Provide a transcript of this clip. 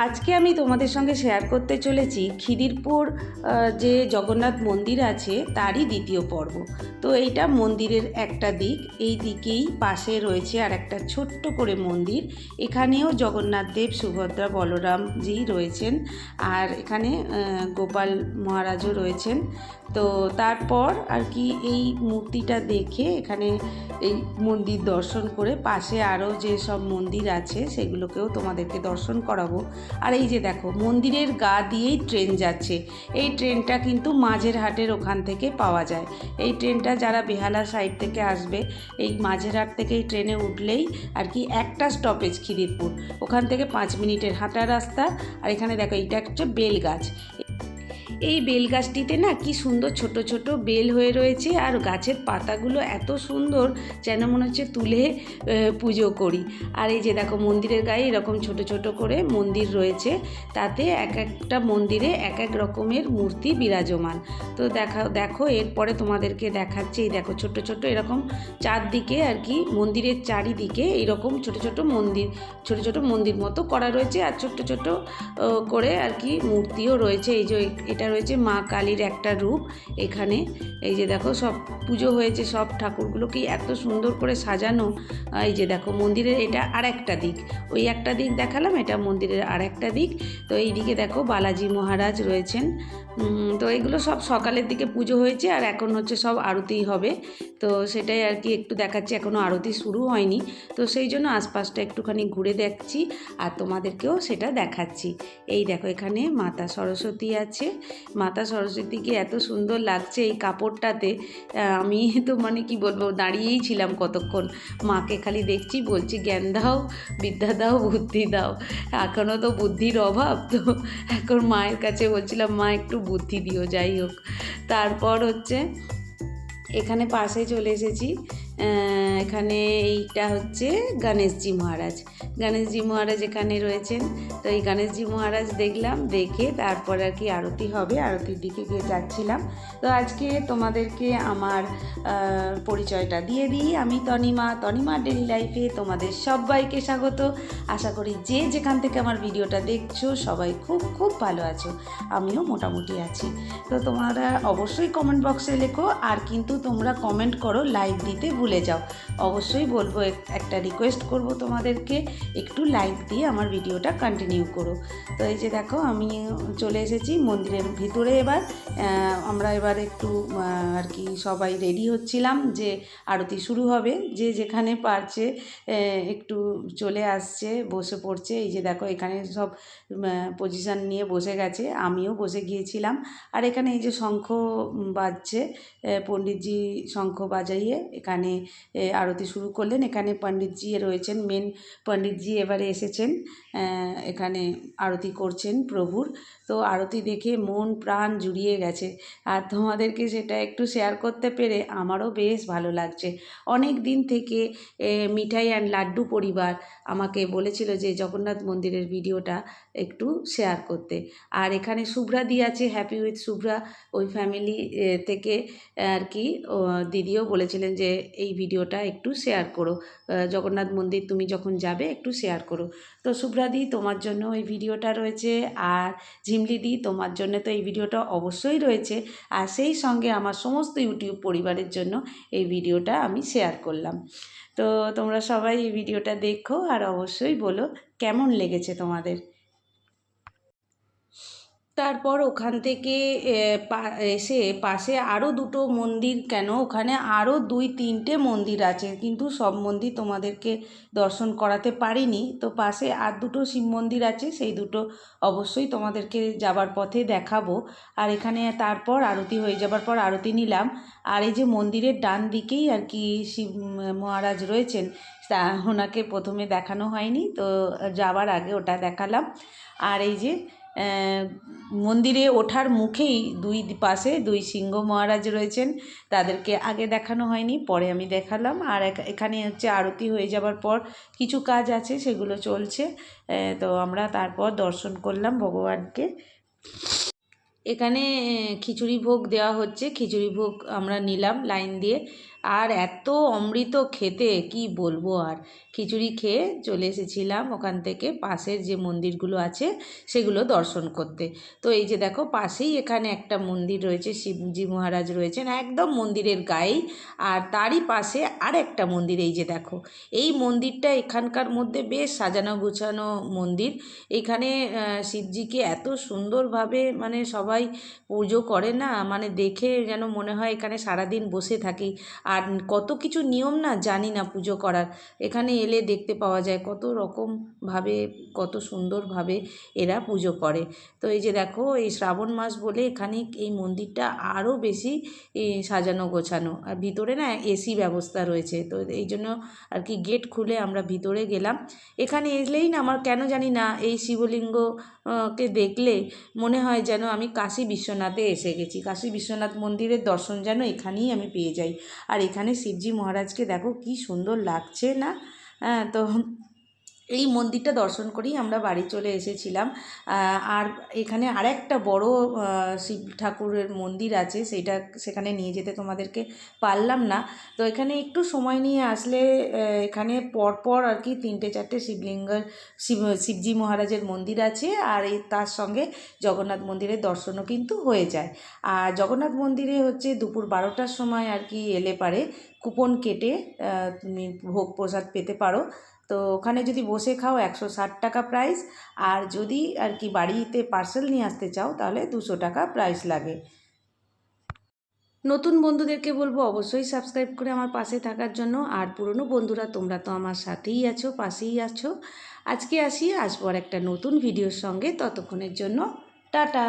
আজকে আমি তোমাদের সঙ্গে শেয়ার করতে চলেছি খিদিরপুর যে জগন্নাথ মন্দির আছে তারই দ্বিতীয় পর্ব। তো এইটা মন্দিরের একটা দিক, এই দিকেই পাশে রয়েছে আর একটা ছোট্ট করে মন্দির। এখানেও জগন্নাথ দেব, সুভদ্রা, বলরামজি রয়েছেন, আর এখানে গোপাল মহারাজও রয়েছেন। তো তারপর আর কি এই মূর্তিটা দেখে এখানে এই মন্দির দর্শন করে পাশে আরও যে সব মন্দির আছে সেগুলোকেও তোমাদেরকে দর্শন করাবো। আর এই যে দেখো, মন্দিরের গা দিয়েই ট্রেন যাচ্ছে। এই ট্রেনটা কিন্তু মাঝেরহাটের ওখান থেকে পাওয়া যায়। এই ট্রেনটা যারা বেহালা সাইড থেকে আসবে, এই মাঝেরহাট থেকে এই ট্রেনে উঠলেই আর কি একটা স্টপেজ খিদিরপুর, ওখান থেকে 5 মিনিটের হাঁটা রাস্তা। আর এখানে দেখো, এইটা হচ্ছে বেল গাছ। এই বেল গাছটিতে না কি সুন্দর ছোট ছোট বেল হয়ে রয়েছে, আর গাছের পাতাগুলো এত সুন্দর যেন মনে হচ্ছে তুলে পুজো করি। আর এই যে দেখো, মন্দিরের গায়ে এরকম ছোট ছোট করে মন্দির রয়েছে, তাতে এক একটা মন্দিরে এক এক রকমের মূর্তি বিরাজমান। তো দেখো এরপরে তোমাদেরকে দেখাচ্ছি। এই দেখো, ছোট ছোট এরকম চারদিকে আর কি মন্দিরের চারিদিকে এইরকম ছোট ছোট মন্দির মতো করা রয়েছে, আর ছোট ছোট করে আর কি মূর্তিও রয়েছে। এই যে এটা রয়েছে মা কালীর একটা রূপ এখানে। এই যে দেখো, সব পুজো হয়েছে, সব ঠাকুরগুলোকে এত সুন্দর করে সাজানো। এই যে দেখো, মন্দিরের এটা আর একটা দিক, ওই একটা দিক দেখালাম, এটা মন্দিরের আর একটা দিক। তো এই দিকে দেখো বালাজি মহারাজ রয়েছেন। তো এগুলো সব সকালের দিকে পুজো হয়েছে, আর এখন হচ্ছে সব আরতি হবে। তো সেটাই আর কি একটু দেখাচ্ছি, এখনও আরতি শুরু হয়নি, তো সেই জন্য আশপাশটা একটুখানি ঘুরে দেখছি আর তোমাদেরকেও সেটা দেখাচ্ছি। এই দেখো, এখানে মাতা সরস্বতী আছে। মাতা সরস্বতীকে এত সুন্দর লাগছে এই কাপড়টাতে। আমি তো মানে কি বলবো, দাঁড়িয়েই ছিলাম কতক্ষণ, মাকে খালি দেখছি, বলছি জ্ঞান দাও, বিদ্যা দাও, বুদ্ধি দাও। এখনও তো বুদ্ধির অভাব, তো এখন মায়ের কাছে বলছিলাম মা একটু বুদ্ধি দিও। যাই হোক, তারপর হচ্ছে এখানে পাশে চলে এসেছি। এখানে এইটা হচ্ছে গণেশজি মহারাজ এখানে রয়েছেন। তো এই গণেশজি মহারাজ দেখলাম, দেখে তারপর আর কি আরতি হবে, আরতির দিকে গিয়ে যাচ্ছিলাম। তো আজকে তোমাদেরকে আমার পরিচয়টা দিয়ে দিই। আমি তনিমা ডেইলি লাইফে তোমাদের সবাইকে স্বাগত। আশা করি যে যেখান থেকে আমার ভিডিওটা দেখছো সবাই খুব খুব ভালো আছো, আমিও মোটামুটি আছি। তো তোমরা অবশ্যই কমেন্ট বক্সে লেখো, আর কিন্তু তোমরা কমেন্ট করো, লাইক দিতে ভুলে যাও। অবশ্যই বলবো, একটা রিকোয়েস্ট করব তোমাদেরকে, একটু লাইক দিয়ে আমার ভিডিওটা কন্টিনিউ করো। তো এই যে দেখো, আমি চলে এসেছি মন্দিরের ভিতরে। আমরা এবার একটু আর কি সবাই রেডি হচ্ছিলাম যে আরতি শুরু হবে। যে যেখানে পারছে একটু চলে আসছে, বসে পড়ছে। এই যে দেখো, এখানে সব পজিশান নিয়ে বসে গেছে, আমিও বসে গিয়েছিলাম। আর এখানে এই যে শঙ্খ বাজছে, পণ্ডিতজি শঙ্খ বাজাইয়ে এখানে আরতি শুরু করলেন। এখানে পণ্ডিতজি রয়েছেন, মেন পণ্ডিতজি এবারে এসেছেন, এখানে আরতি করছেন প্রভুর। তো আরতি দেখে মন প্রাণ জুড়িয়ে গেছে, আর তোমাদেরকে সেটা একটু শেয়ার করতে পেরে আমারও বেশ ভালো লাগছে। অনেক দিন থেকে মিঠাই অ্যান্ড লাড্ডু পরিবার আমাকে বলেছিল যে জগন্নাথ মন্দিরের ভিডিওটা একটু শেয়ার করতে। আর এখানে শুভ্রাদি আছে, হ্যাপি উইথ শুভ্রা, ওই ফ্যামিলি থেকে আর কি দিদিও বলেছিলেন যে এই ভিডিওটা একটু শেয়ার করো, জগন্নাথ মন্দির তুমি যখন যাবে একটু শেয়ার করো। তো শুভ্রাদি, তোমার জন্য এই ভিডিওটা রয়েছে, আর ঝিমলিদি, তোমার জন্য তো এই ভিডিওটা অবশ্যই রয়েছে, আর সেই সঙ্গে আমার সমস্ত ইউটিউব পরিবারের জন্য এই ভিডিওটা আমি শেয়ার করলাম। তো তোমরা সবাই এই ভিডিওটা দেখো, আর অবশ্যই বলো কেমন লেগেছে তোমাদের। তারপর ওখান থেকে এসে পাশে আরও দুটো মন্দির, কেন ওখানে আরও 2-3টে মন্দির আছে, কিন্তু সব মন্দির তোমাদেরকে দর্শন করাতে পারিনি। তো পাশে আর দুটো শিব মন্দির আছে, সেই দুটো অবশ্যই তোমাদেরকে যাবার পথে দেখাবো। আর এখানে তারপর আরতি হয়ে যাবার পর আরতি নিলাম। আর এই যে মন্দিরের ডান দিকেই আর কি শিব মহারাজ রয়েছেন, তা ওনাকে প্রথমে দেখানো হয়নি, তো যাবার আগে ওটা দেখালাম। আর এই যে মন্দিরে ওঠার মুখেই দুই পাশে 2 সিংহ মহারাজ রয়েছেন, তাদেরকে আগে দেখানো হয়নি, পরে আমি দেখালাম। আর এখানে হচ্ছে আরতি হয়ে যাবার পর কিছু কাজ আছে, সেগুলো চলছে। তো আমরা তারপর দর্শন করলাম ভগবানকে। এখানে খিচুড়ি ভোগ দেওয়া হচ্ছে, খিচুড়ি ভোগ আমরা নিলাম লাইন দিয়ে। আর এত অমৃত খেতে কি বলবো। আর খিচুড়ি খেয়ে চলে এসেছিলাম ওখান থেকে পাশের যে মন্দিরগুলো আছে সেগুলো দর্শন করতে। তো এই যে দেখো পাশেই এখানে একটা মন্দির রয়েছে, শিবজি মহারাজ রয়েছেন একদম মন্দিরের গায়েই, আর তারই পাশে আর একটা মন্দির। এই যে দেখো এই মন্দিরটা এখানকার মধ্যে বেশ সাজানো গোছানো মন্দির। এখানে শিবজিকে এত সুন্দরভাবে মানে সবাই পুজো করে না, মানে দেখে যেন মনে হয় এখানে সারাদিন বসে থাকি। আর কত কিছু নিয়ম না জানি না পুজো করার, এখানে এলে দেখতে পাওয়া যায় কত রকমভাবে কত সুন্দরভাবে এরা পুজো করে। তো এই যে দেখো এই শ্রাবণ মাস বলে এখানে এই মন্দিরটা আরও বেশি সাজানো গোছানো, আর ভিতরে না এসি ব্যবস্থা রয়েছে। তো এই জন্য আর কি গেট খুলে আমরা ভিতরে গেলাম। এখানে এলেই না আমার কেন জানি না এই শিবলিঙ্গ কে দেখলে মনে হয় যেন আমি কাশী বিশ্বনাথে এসে গেছি, কাশী বিশ্বনাথ মন্দিরের দর্শন যেন এখানেই আমি পেয়ে যাই। আর এখানে শিবজি মহারাজকে দেখো কি সুন্দর লাগছে না। তো এই মন্দিরটা দর্শন করেই আমরা বাড়ি চলে এসেছিলাম। আর এখানে আরেকটা বড় শিব ঠাকুরের মন্দির আছে, সেখানে নিয়ে যেতে তোমাদেরকে পারলাম না। তো এখানে একটু সময় নিয়ে আসলে এখানে পরপর আর কি 3-4টে শিবজি মহারাজের মন্দির আছে, আর তার সঙ্গে জগন্নাথ মন্দিরের দর্শনও কিন্তু হয়ে যায়। আর জগন্নাথ মন্দিরে হচ্ছে দুপুর 12টার সময় আর কি এলে পারে কুপন কেটে তুমি ভোগ প্রসাদ পেতে পারো। তো ওখানে যদি বসে খাও 160 টাকা প্রাইস, আর যদি আর কি বাড়িতে পার্সেল নিয়ে আসতে চাও তাহলে 200 টাকা প্রাইস লাগে। নতুন বন্ধুদেরকে বলবো অবশ্যই সাবস্ক্রাইব করে আমার পাশে থাকার জন্য, আর পুরনো বন্ধুরা তোমরা তো আমার সাথেই আছো, পাশেই আছো। আজকে আসবো আর একটা নতুন ভিডিওর সঙ্গে, ততক্ষণের জন্য টাটা।